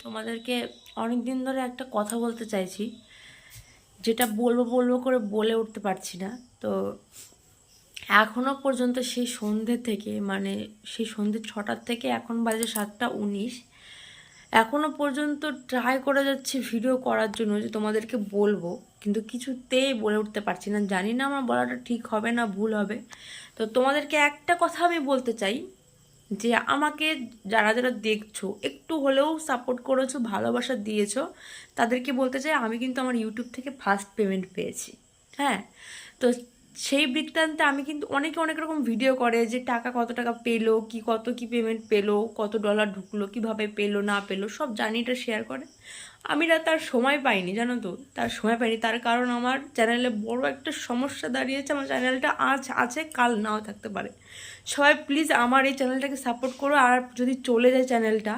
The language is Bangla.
তোমাদেরকে অনেক দিন ধরে একটা কথা বলতে চাইছি, যেটা বলবো বলবো করে বলে উঠতে পারছি না। তো এখনও পর্যন্ত সেই সন্ধ্যে থেকে, মানে সেই সন্ধ্যে 6টার থেকে এখন বাজে 7টা 19, এখনও পর্যন্ত ট্রাই করে যাচ্ছি ভিডিও করার জন্য যে তোমাদেরকে বলবো, কিন্তু কিছুতেই বলে উঠতে পারছি না। জানি না আমার বলাটা ঠিক হবে না ভুল হবে। তো তোমাদেরকে একটা কথা আমি বলতে চাই, যে আমাকে যারা যারা দেখছো, একটু হলেও সাপোর্ট করেছো, ভালোবাসা দিয়েছো, তাদেরকে বলতে চাই আমি কিন্তু আমার ইউটিউব থেকে ফার্স্ট পেমেন্ট পেয়েছি। হ্যাঁ, তো সেই বৃত্তান্তে আমি কিন্তু অনেকে অনেক রকম ভিডিও করে যে টাকা কত টাকা পেলো, কি কত কি পেমেন্ট পেলো, কত ডলার ঢুকলো, কিভাবে পেলো না পেলো সব জানি, এটা শেয়ার করে। আমি তার সময় পাইনি, জানো তো, তার সময় পাইনি। তার কারণ আমার চ্যানেলে বড় একটা সমস্যা দাঁড়িয়েছে। আমার চ্যানেলটা আজ আছে, কাল নাও থাকতে পারে। সবাই প্লিজ আমার এই চ্যানেলটাকে সাপোর্ট করো। আর যদি চলে যায় চ্যানেলটা,